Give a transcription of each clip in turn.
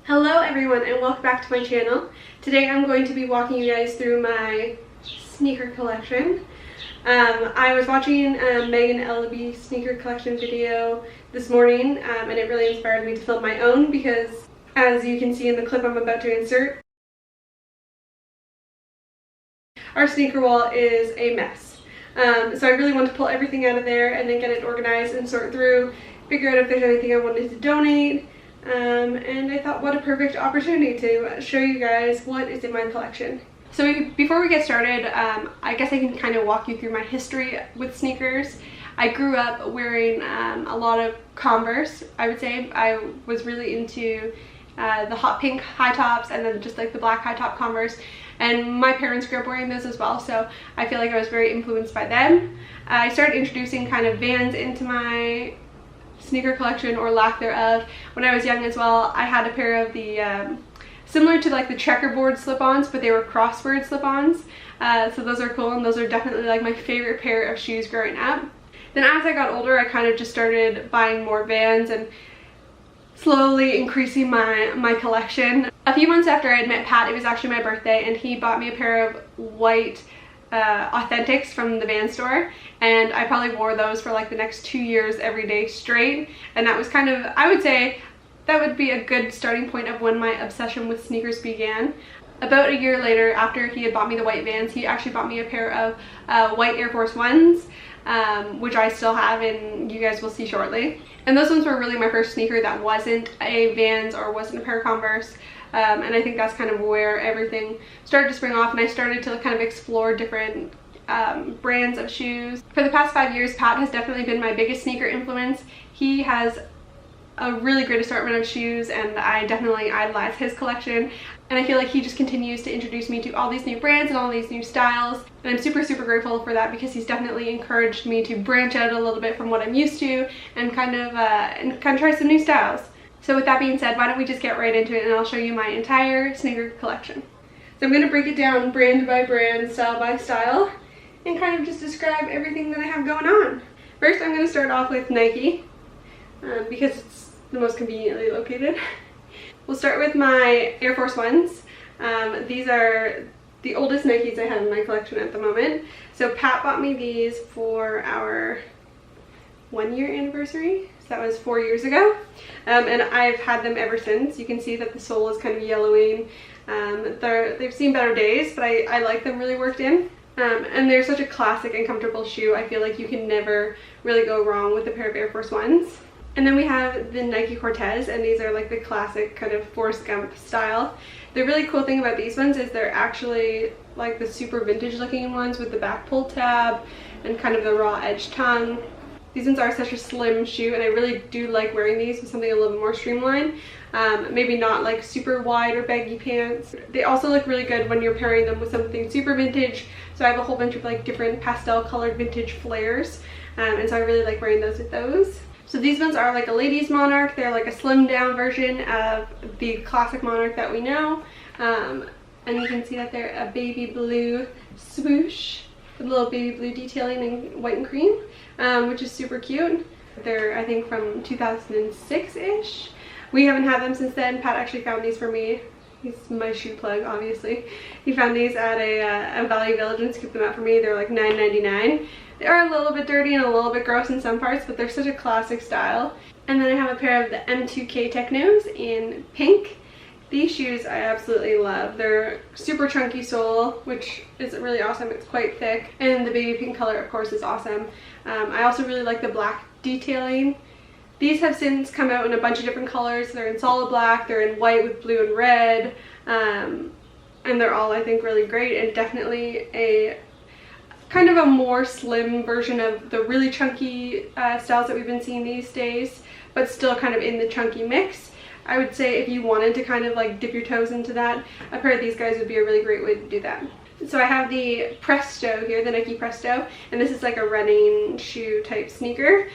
Hello everyone and welcome back to my channel. Today I'm going to be walking you guys through my sneaker collection. I was watching Megan Ellaby's sneaker collection video this morning and it really inspired me to film my own because, as you can see in the clip I'm about to insert, our sneaker wall is a mess. So I really want to pull everything out of there and then get it organized and sort through, figure out if there's anything I wanted to donate. And I thought, what a perfect opportunity to show you guys what is in my collection. So before we get started, I guess I can kind of walk you through my history with sneakers. I grew up wearing a lot of Converse, I would say. I was really into the hot pink high tops and then just like the black high top Converse. And my parents grew up wearing those as well, so I feel like I was very influenced by them. I started introducing kind of Vans into my sneaker collection, or lack thereof, when I was young as well. I had a pair of the similar to like the checkerboard slip-ons, but they were crossword slip-ons, so those are cool, and those are definitely like my favorite pair of shoes growing up. Then as I got older, I kind of just started buying more Vans and slowly increasing my collection. A few months after I had met Pat, it was actually my birthday, and he bought me a pair of white Authentics from the Vans store, and I probably wore those for like the next 2 years every day straight, and that was kind of, I would say that would be a good starting point of when my obsession with sneakers began. About a year later, after he had bought me the white Vans, he actually bought me a pair of white Air Force Ones, which I still have and you guys will see shortly. And those ones were really my first sneaker that wasn't a Vans or wasn't a pair of Converse. And I think that's kind of where everything started to spring off, and I started to kind of explore different brands of shoes. For the past 5 years, Pat has definitely been my biggest sneaker influence. He has a really great assortment of shoes, and I definitely idolize his collection. And I feel like he just continues to introduce me to all these new brands and all these new styles, and I'm super grateful for that, because he's definitely encouraged me to branch out a little bit from what I'm used to and kind of try some new styles. So with that being said, why don't we just get right into it, and I'll show you my entire sneaker collection. So I'm going to break it down brand by brand, style by style, and kind of just describe everything that I have going on. First, I'm going to start off with Nike, because it's the most conveniently located. We'll start with my Air Force Ones. These are the oldest Nikes I have in my collection at the moment. So Pat bought me these for our 1-year anniversary. So that was 4 years ago, and I've had them ever since. You can see that the sole is kind of yellowing. They've seen better days, but I like them really worked in. And they're such a classic and comfortable shoe. I feel like you can never really go wrong with a pair of Air Force Ones. And then we have the Nike Cortez, and these are like the classic kind of Forrest Gump style. The really cool thing about these ones is they're actually like the super vintage looking ones with the back pull tab and kind of the raw edge tongue. These ones are such a slim shoe, and I really do like wearing these with something a little bit more streamlined. Maybe not like super wide or baggy pants. They also look really good when you're pairing them with something super vintage. So I have a whole bunch of like different pastel colored vintage flares, and so I really like wearing those with those. So these ones are like a ladies Monarch. They're like a slimmed down version of the classic Monarch that we know. And you can see that they're a baby blue swoosh with a little baby blue detailing in white and cream, which is super cute. They're, I think, from 2006-ish. We haven't had them since then. Pat actually found these for me. He's my shoe plug, obviously. He found these at a Value Village and scooped them out for me. They're like $9.99. They are a little bit dirty and a little bit gross in some parts, but they're such a classic style. And then I have a pair of the M2K Technos in pink. These shoes I absolutely love. They're super chunky sole, which is really awesome. It's quite thick, and the baby pink color of course is awesome. I also really like the black detailing. These have since come out in a bunch of different colors. They're in solid black, they're in white with blue and red, and they're all, I think, really great, and definitely a kind of a more slim version of the really chunky styles that we've been seeing these days, but still kind of in the chunky mix. I would say if you wanted to kind of like dip your toes into that, a pair of these guys would be a really great way to do that. So I have the Presto here, the Nike Presto, and this is like a running shoe type sneaker.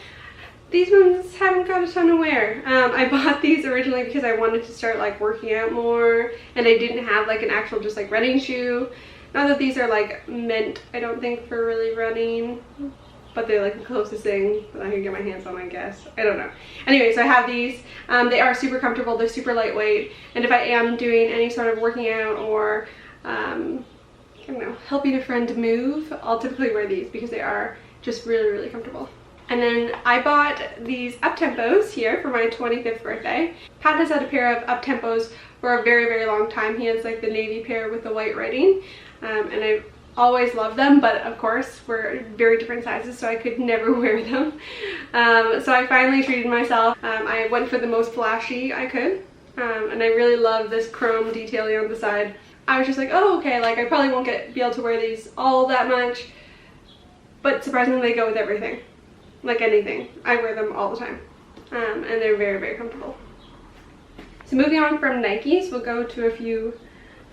These ones haven't got a ton of wear. I bought these originally because I wanted to start like working out more, and I didn't have like an actual just like running shoe. Not that these are like meant, I don't think, for really running. but they're like the closest thing that I can get my hands on, I guess. I don't know. Anyway, so I have these. They are super comfortable. They're super lightweight. And if I am doing any sort of working out or, I don't know, helping a friend move, I'll typically wear these because they are just really, really comfortable. And then I bought these up-tempos here for my 25th birthday. Pat has had a pair of up-tempos for a very, very long time. He has like the navy pair with the white writing, and I always loved them, but of course we're very different sizes, so I could never wear them. So I finally treated myself. I went for the most flashy I could, and I really love this chrome detailing on the side. I was just like, oh, okay, like I probably won't be able to wear these all that much, but surprisingly they go with everything. Like anything, I wear them all the time, and they're very, very comfortable. So moving on from Nikes, we'll go to a few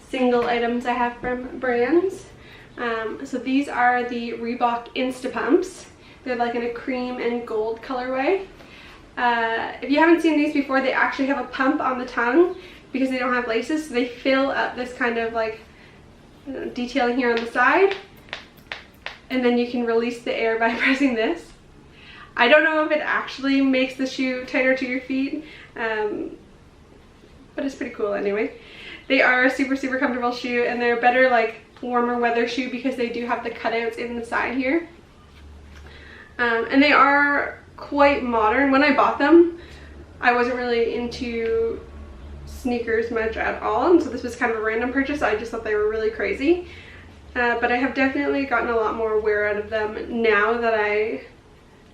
single items I have from brands. So these are the Reebok Insta Pumps. They're like in a cream and gold colorway. If you haven't seen these before, they actually have a pump on the tongue because they don't have laces, so they fill up this kind of like detailing here on the side, and then you can release the air by pressing this. I don't know if it actually makes the shoe tighter to your feet, but it's pretty cool anyway. They are a super, super comfortable shoe, and they're better like warmer weather shoe because they do have the cutouts in the side here. And they are quite modern. When I bought them, I wasn't really into sneakers much at all, and so this was kind of a random purchase. I just thought they were really crazy. But I have definitely gotten a lot more wear out of them now that I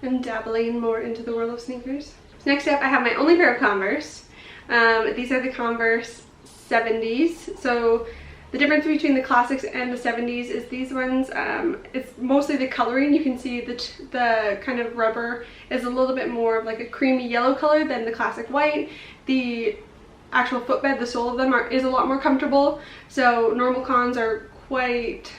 am dabbling more into the world of sneakers. So next up, I have my only pair of Converse. These are the Converse 70s. So the difference between the classics and the 70s is these ones, it's mostly the coloring. You can see the kind of rubber is a little bit more of like a creamy yellow color than the classic white. The actual footbed, the sole of them is a lot more comfortable. So normal cons are quite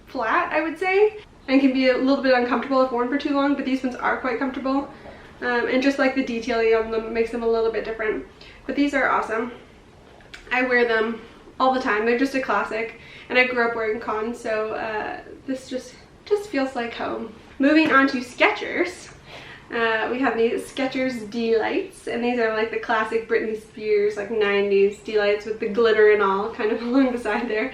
flat, I would say, and can be a little bit uncomfortable if worn for too long, but these ones are quite comfortable. And just like the detailing on them makes them a little bit different. But these are awesome. I wear them all the time. They're just a classic, and I grew up wearing cons, so this just feels like home. Moving on to Skechers. We have these Skechers D-Lights, and these are like the classic Britney Spears, like 90s D-Lights with the glitter and all kind of along the side there.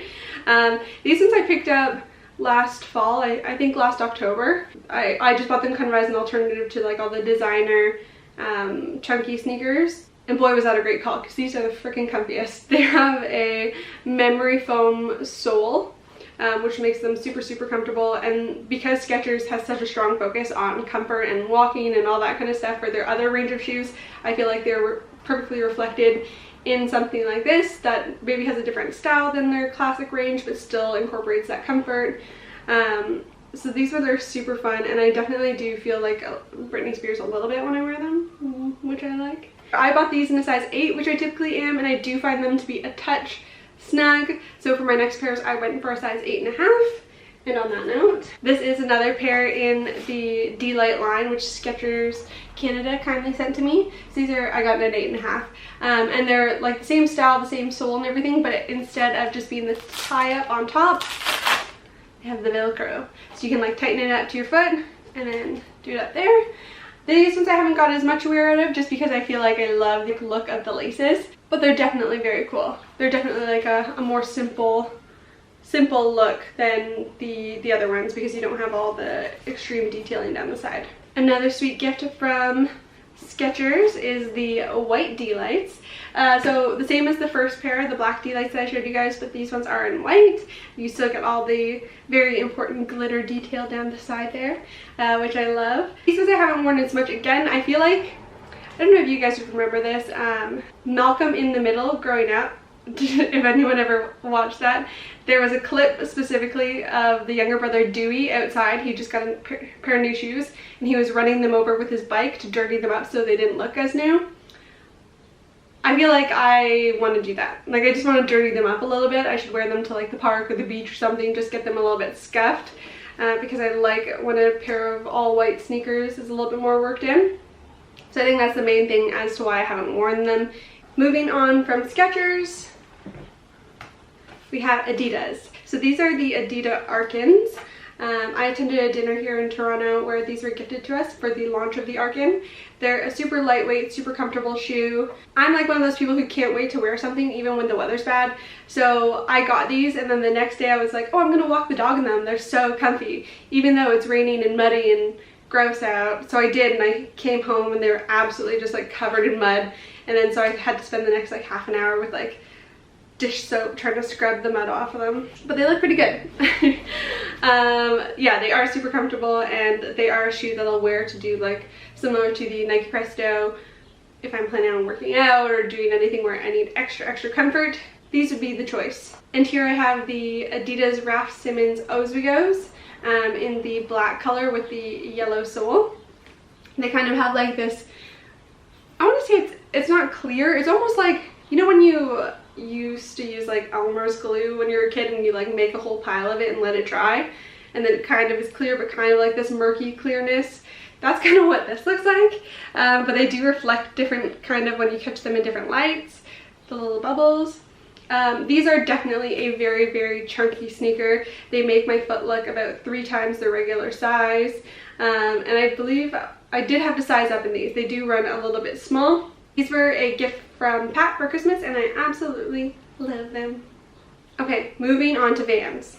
These ones I picked up last fall, I think last October. I just bought them kind of as an alternative to like all the designer chunky sneakers. And boy, was that a great call, because these are the freaking comfiest. They have a memory foam sole, which makes them super, super comfortable. And because Skechers has such a strong focus on comfort and walking and all that kind of stuff for their other range of shoes, I feel like they're perfectly reflected in something like this that maybe has a different style than their classic range, but still incorporates that comfort. So these ones are super fun, and I definitely do feel like Britney Spears a little bit when I wear them, which I like. I bought these in a size 8, which I typically am, and I do find them to be a touch snug. So for my next pairs, I went for a size 8.5. And on that note, this is another pair in the D-Light line, which Skechers Canada kindly sent to me. So these are, I got an 8.5. And they're like the same style, the same sole and everything, but instead of just being this tie-up on top, they have the Velcro. So you can like tighten it up to your foot and then do it up there. These ones I haven't got as much wear out of, just because I feel like I love the look of the laces, but they're definitely very cool. They're definitely like a more simple look than the other ones, because you don't have all the extreme detailing down the side. Another sweet gift from Skechers is the white D-Lights. So the same as the first pair, the black D-Lights that I showed you guys, but these ones are in white. You still get all the very important glitter detail down the side there, which I love. These ones I haven't worn as much. Again, I feel like, I don't know if you guys remember this, Malcolm in the Middle growing up, if anyone ever watched that, there was a clip specifically of the younger brother Dewey outside. He just got a pair of new shoes, and he was running them over with his bike to dirty them up so they didn't look as new. I feel like I want to do that. Like, I just want to dirty them up a little bit. I should wear them to like the park or the beach or something, just get them a little bit scuffed, because I like when a pair of all white sneakers is a little bit more worked in. So I think that's the main thing as to why I haven't worn them. Moving on from Skechers, we have Adidas. So these are the Adidas Arkans. I attended a dinner here in Toronto where these were gifted to us for the launch of the Arkin. They're a super lightweight, super comfortable shoe. I'm like one of those people who can't wait to wear something even when the weather's bad. So I got these, and then the next day I was like, oh, I'm gonna walk the dog in them. They're so comfy, even though it's raining and muddy and gross out. So I did, and I came home and they were absolutely just like covered in mud. And then so I had to spend the next like half an hour with like dish soap trying to scrub the mud off of them, but they look pretty good. Yeah, they are super comfortable, and they are a shoe that I'll wear to do like similar to the Nike Presto if I'm planning on working out or doing anything where I need extra comfort. These would be the choice. And here I have the Adidas Raf Simons Oswegos in the black color with the yellow sole. They kind of have like this, I want to say it's not clear, it's almost like, you know when you used to use like Elmer's glue when you were a kid and you like make a whole pile of it and let it dry, and then it kind of is clear but kind of like this murky clearness. That's kind of what this looks like, but they do reflect different kind of when you catch them in different lights, the little bubbles. These are definitely a very chunky sneaker. They make my foot look about 3 times the regular size, and I believe I did have to size up in these. They do run a little bit small. These were a gift from Pat for Christmas, and I absolutely love them. Okay, moving on to Vans.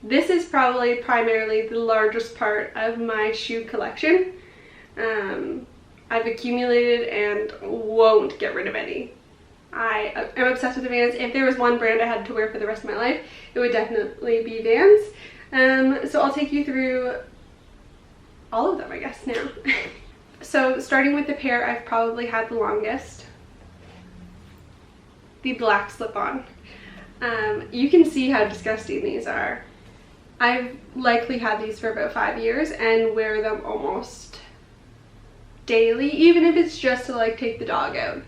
This is probably primarily the largest part of my shoe collection. I've accumulated and won't get rid of any. I am obsessed with the Vans. If there was one brand I had to wear for the rest of my life, it would definitely be Vans. So I'll take you through all of them, I guess, now. So starting with the pair I've probably had the longest, the black slip-on. You can see how disgusting these are. I've likely had these for about 5 years and wear them almost daily, even if it's just to like take the dog out.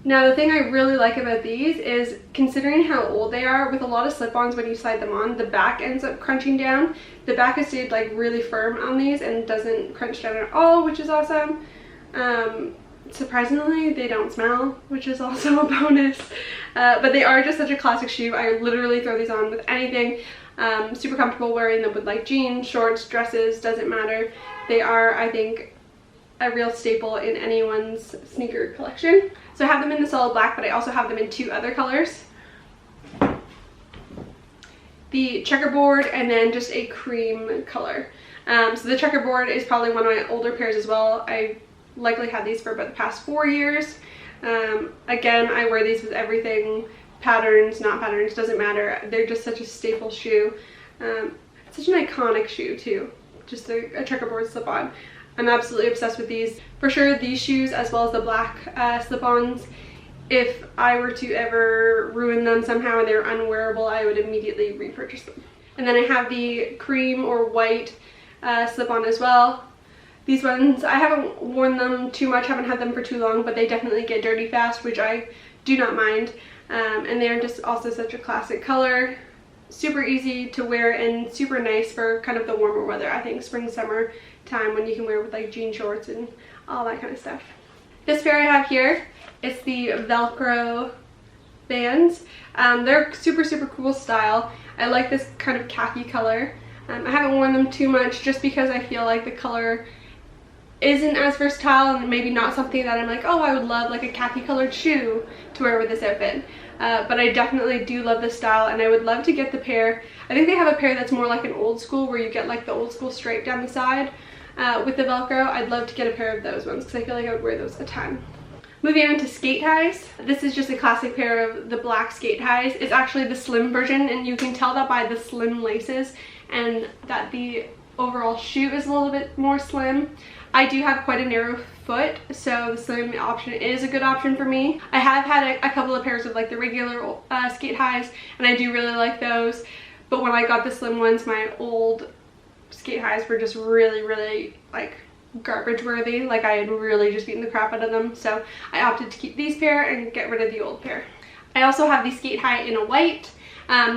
Now the thing I really like about these is, considering how old they are, with a lot of slip-ons when you slide them on, the back ends up crunching down. The back has stayed like really firm on these and doesn't crunch down at all, which is awesome. Surprisingly, they don't smell, which is also a bonus. But they are just such a classic shoe. I literally throw these on with anything. Super comfortable wearing them with like jeans, shorts, dresses, doesn't matter. They are, I think, a real staple in anyone's sneaker collection. So I have them in the solid black, but I also have them in 2 other colors. The checkerboard and then just a cream color. So the checkerboard is probably one of my older pairs as well. I likely had these for about the past 4 years. Again, I wear these with everything, patterns, not patterns, doesn't matter. They're just such a staple shoe. Such an iconic shoe too, just a checkerboard slip-on. I'm absolutely obsessed with these. For sure, these shoes as well as the black slip-ons, if I were to ever ruin them somehow and they're unwearable, I would immediately repurchase them. And then I have the cream or white slip-on as well. These ones, I haven't worn them too much, haven't had them for too long, but they definitely get dirty fast, which I do not mind. And they're just also such a classic color. Super easy to wear and super nice for kind of the warmer weather. I think spring, summer time when you can wear with like jean shorts and all that kind of stuff. This pair I have here, it's the Velcro Vans. They're super cool style. I like this kind of khaki color. I haven't worn them too much just because I feel like the color isn't as versatile and maybe not something that I'm like, oh, I would love like a khaki colored shoe to wear with this outfit. But I definitely do love this style, and I would love to get the pair. I think they have a pair that's more like an old school where you get like the old school stripe down the side with the Velcro. I'd love to get a pair of those ones because I feel like I would wear those a ton. Moving on to skate highs. This is just a classic pair of the black skate highs. It's actually the slim version, and you can tell that by the slim laces and that the overall shoe is a little bit more slim. I do have quite a narrow foot, so the slim option is a good option for me. I have had a couple of pairs of like the regular skate highs, and I do really like those. But when I got the slim ones, my old skate highs were just really like garbage worthy. Like I had really just beaten the crap out of them. So I opted to keep these pair and get rid of the old pair. I also have the skate high in a white.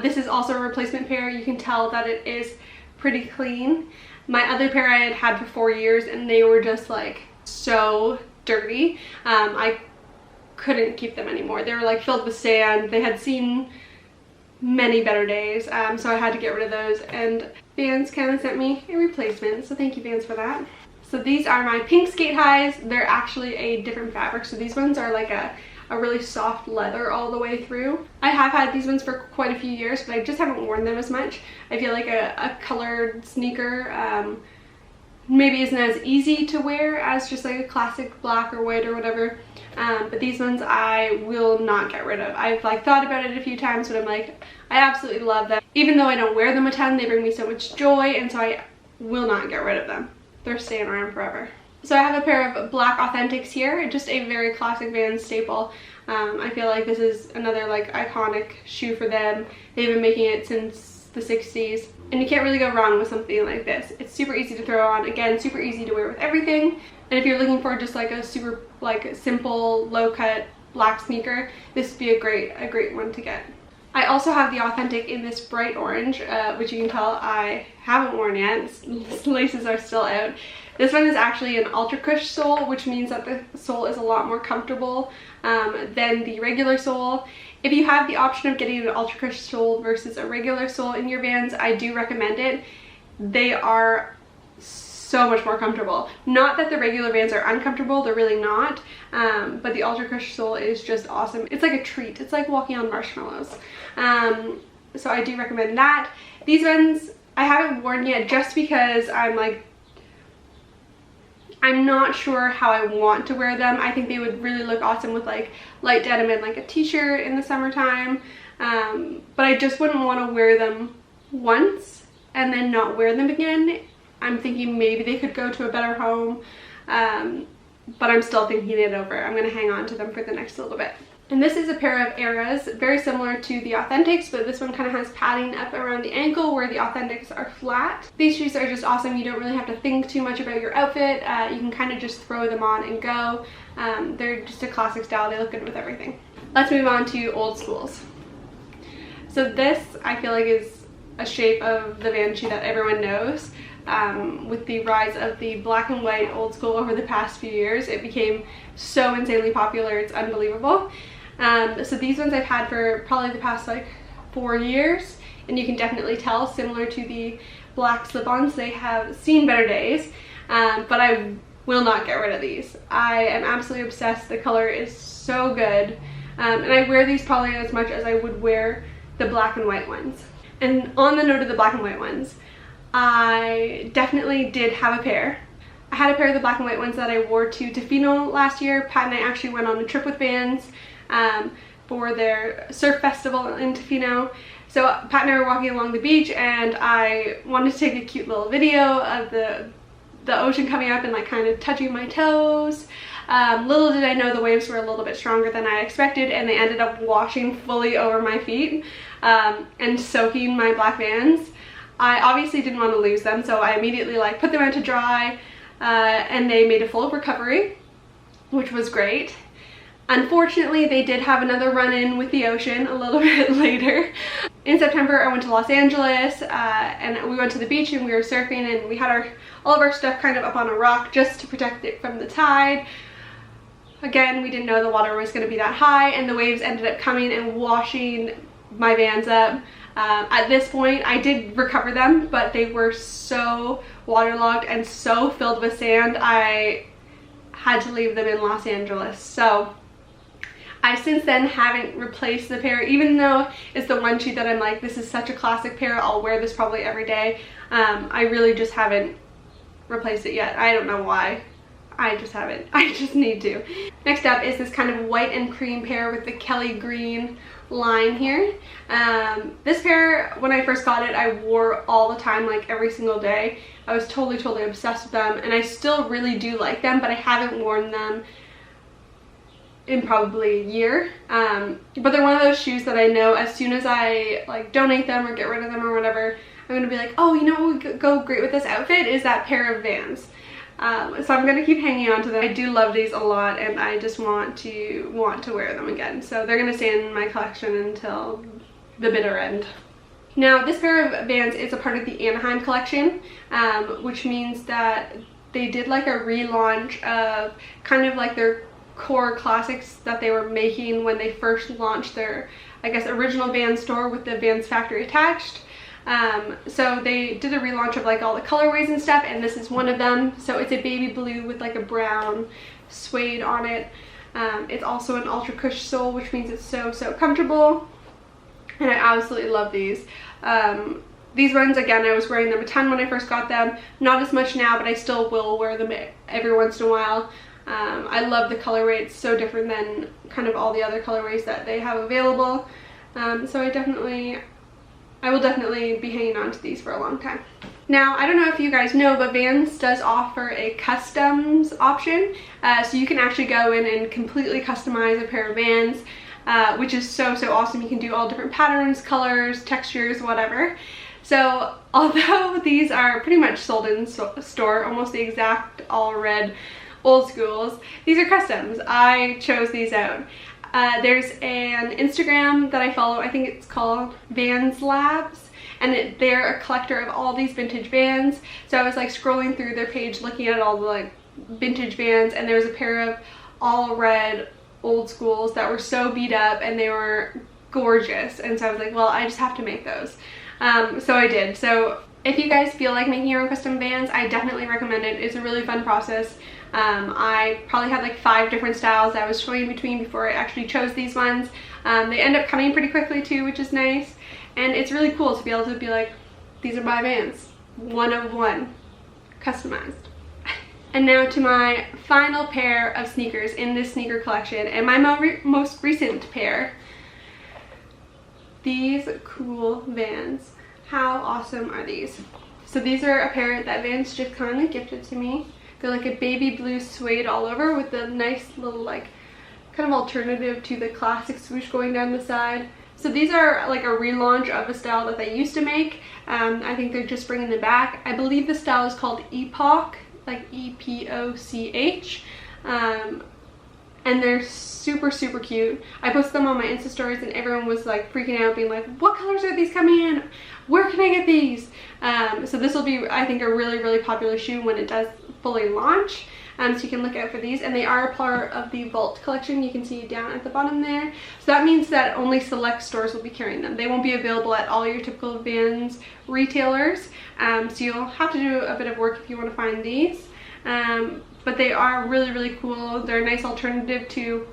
This is also a replacement pair. You can tell that it is pretty clean. My other pair I had had for 4 years, and they were just like so dirty. I couldn't keep them anymore. They were like filled with sand. They had seen many better days, so I had to get rid of those, and Vans kind of sent me a replacement, so thank you Vans for that. So these are my pink skate highs. They're actually a different fabric, so these ones are like a really soft leather all the way through. I have had these ones for quite a few years, but I just haven't worn them as much. I feel like a colored sneaker maybe isn't as easy to wear as just like a classic black or white or whatever, but these ones I will not get rid of. I've like thought about it a few times, but I'm like, I absolutely love them. Even though I don't wear them a ton, they bring me so much joy, and so I will not get rid of them. They're staying around forever. So I have a pair of black Authentics here, just a very classic Vans staple. I feel like this is another like iconic shoe for them. They've been making it since the 60s, and you can't really go wrong with something like this. It's super easy to throw on, again, super easy to wear with everything. And if you're looking for just like a super like simple low cut black sneaker, this would be a great one to get. I also have the Authentic in this bright orange, which you can tell I haven't worn yet. The laces are still out. This one is actually an Ultra Cush sole, which means that the sole is a lot more comfortable than the regular sole. If you have the option of getting an Ultra Cush sole versus a regular sole in your Vans, I do recommend it. They are so much more comfortable. Not that the regular Vans are uncomfortable, they're really not, but the Ultra Cush sole is just awesome. It's like a treat. It's like walking on marshmallows. So I do recommend that. These ones I haven't worn yet just because I'm not sure how I want to wear them. I think they would really look awesome with like light denim and like a t-shirt in the summertime, but I just wouldn't want to wear them once and then not wear them again. I'm thinking maybe they could go to a better home, but I'm still thinking it over. I'm going to hang on to them for the next little bit. And this is a pair of Eras, very similar to the Authentics, but this one kind of has padding up around the ankle where the Authentics are flat. These shoes are just awesome. You don't really have to think too much about your outfit. You can kind of just throw them on and go. They're just a classic style. They look good with everything. Let's move on to old schools. So this, I feel like, is a shape of the Vans shoe that everyone knows. With the rise of the black and white old school over the past few years, it became so insanely popular, it's unbelievable. So these ones I've had for probably the past like 4 years, and you can definitely tell, similar to the black slip-ons, they have seen better days, but I will not get rid of these. I am absolutely obsessed. The color is so good, and I wear these probably as much as I would wear the black and white ones. And on the note of the black and white ones, I definitely did have a pair. I had a pair of the black and white ones that I wore to Tofino last year. Pat and I actually went on a trip with Vans for their surf festival in Tofino. So Pat and I were walking along the beach, and I wanted to take a cute little video of the ocean coming up and like kind of touching my toes. Little did I know the waves were a little bit stronger than I expected, and they ended up washing fully over my feet and soaking my black Vans. I obviously didn't want to lose them, so I immediately like put them out to dry, and they made a full recovery, which was great. Unfortunately, they did have another run-in with the ocean a little bit later. In September, I went to Los Angeles, and we went to the beach and we were surfing, and we had all of our stuff kind of up on a rock just to protect it from the tide. Again, we didn't know the water was going to be that high, and the waves ended up coming and washing my Vans up. At this point, I did recover them, but they were so waterlogged and so filled with sand, I had to leave them in Los Angeles. So I since then haven't replaced the pair, even though it's the one shoe that I'm like, this is such a classic pair, I'll wear this probably every day. I really just haven't replaced it yet. I don't know why. I just haven't. I just need to. Next up is this kind of white and cream pair with the Kelly green line here. This pair, when I first got it, I wore all the time, like every single day. I was totally obsessed with them, and I still really do like them, but I haven't worn them in probably a year. But they're one of those shoes that I know as soon as I like donate them or get rid of them or whatever, I'm gonna be like, oh, you know what would go great with this outfit is that pair of Vans. So I'm gonna keep hanging on to them. I do love these a lot, and I just want to wear them again. So they're gonna stay in my collection until the bitter end. Now, this pair of Vans is a part of the Anaheim collection, which means that they did like a relaunch of kind of like their core classics that they were making when they first launched their, I guess, original Vans store with the Vans factory attached. So they did a relaunch of like all the colorways and stuff, and this is one of them. So it's a baby blue with like a brown suede on it. It's also an ultra cush sole, which means it's so comfortable, and I absolutely love these. These ones, again, I was wearing them a ton when I first got them, not as much now, but I still will wear them every once in a while. I love the colorway. It's so different than kind of all the other colorways that they have available. So I will definitely be hanging on to these for a long time. Now, I don't know if you guys know, but Vans does offer a customs option. So you can actually go in and completely customize a pair of Vans, which is so awesome. You can do all different patterns, colors, textures, whatever. So although these are pretty much sold in store, almost the exact all red old schools, these are customs. I chose these out. There's an Instagram that I follow, I think it's called Vans Labs, and they're a collector of all these vintage Vans. So I was like scrolling through their page looking at all the like vintage Vans, and there was a pair of all red old schools that were so beat up and they were gorgeous, and so I was like, well, I just have to make those. So I did. So if you guys feel like making your own custom Vans, I definitely recommend it. It's a really fun process. I probably had like 5 different styles I was toying between before I actually chose these ones. They end up coming pretty quickly too, which is nice, and it's really cool to be able to be like, these are my Vans, one of one, customized. And now to my final pair of sneakers in this sneaker collection, and my most recent pair. These cool Vans. How awesome are these? So these are a pair that Vans just kindly gifted to me. They're like a baby blue suede all over with a nice little like kind of alternative to the classic swoosh going down the side. So these are like a relaunch of a style that they used to make. I think they're just bringing them back. I believe the style is called Epoch, like E-P-O-C-H. And they're super cute. I posted them on my Insta stories and everyone was like freaking out, being like, what colors are these coming in? Where can I get these? So this will be, I think, a really popular shoe when it does fully launch. So you can look out for these, and they are a part of the Vault collection. You can see down at the bottom there. So that means that only select stores will be carrying them. They won't be available at all your typical Vans retailers. So you'll have to do a bit of work if you want to find these. But they are really cool. They're a nice alternative to,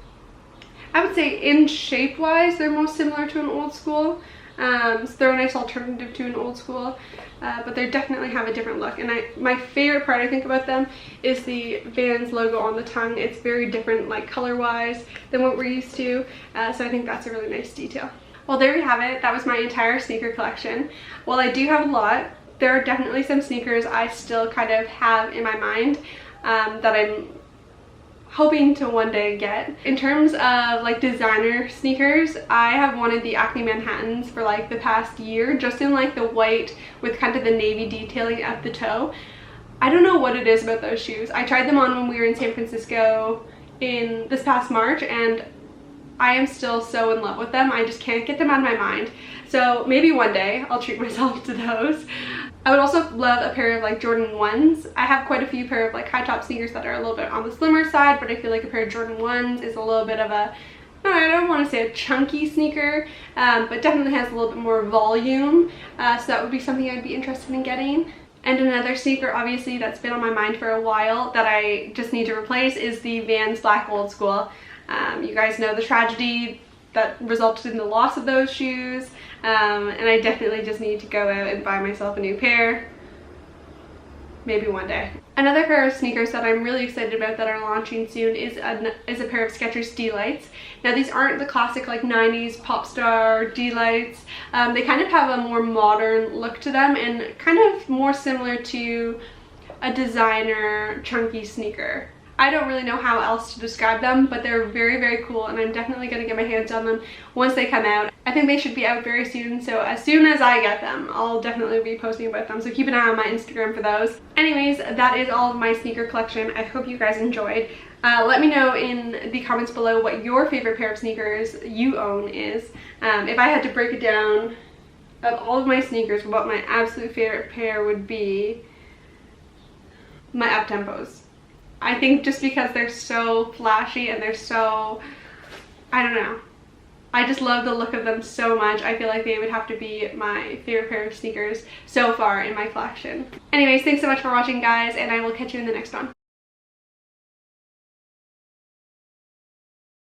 I would say in shape wise, they're most similar to an old school. So they're a nice alternative to an old school, but they definitely have a different look. And my favorite part, I think, about them is the Vans logo on the tongue. It's very different, like color wise, than what we're used to. So I think that's a really nice detail. Well, there you have it. That was my entire sneaker collection. While I do have a lot, there are definitely some sneakers I still kind of have in my mind that I'm hoping to one day get. In terms of like designer sneakers, I have wanted the Acne Manhattans for like the past year, just in like the white with kind of the navy detailing at the toe. I don't know what it is about those shoes. I tried them on when we were in San Francisco in this past March, and I am still so in love with them. I just can't get them out of my mind. So maybe one day I'll treat myself to those. I would also love a pair of like Jordan 1s. I have quite a few pair of like high top sneakers that are a little bit on the slimmer side, but I feel like a pair of Jordan 1s is a little bit of a, I don't want to say a chunky sneaker, but definitely has a little bit more volume. So that would be something I'd be interested in getting. And another sneaker, obviously, that's been on my mind for a while that I just need to replace is the Vans Black Old School. You guys know the tragedy that resulted in the loss of those shoes, and I definitely just need to go out and buy myself a new pair. Maybe one day. Another pair of sneakers that I'm really excited about that are launching soon is a pair of Skechers D-Lights. Now these aren't the classic like 90s pop star D-Lights. They kind of have a more modern look to them and kind of more similar to a designer chunky sneaker. I don't really know how else to describe them, but they're very cool, and I'm definitely going to get my hands on them once they come out. I think they should be out very soon, so as soon as I get them, I'll definitely be posting about them, so keep an eye on my Instagram for those. Anyways, that is all of my sneaker collection. I hope you guys enjoyed. Let me know in the comments below what your favorite pair of sneakers you own is. If I had to break it down of all of my sneakers, what my absolute favorite pair would be, my up-tempos. I think just because they're so flashy and they're so, I don't know. I just love the look of them so much. I feel like they would have to be my favorite pair of sneakers so far in my collection. Anyways, thanks so much for watching, guys, and I will catch you in the next one.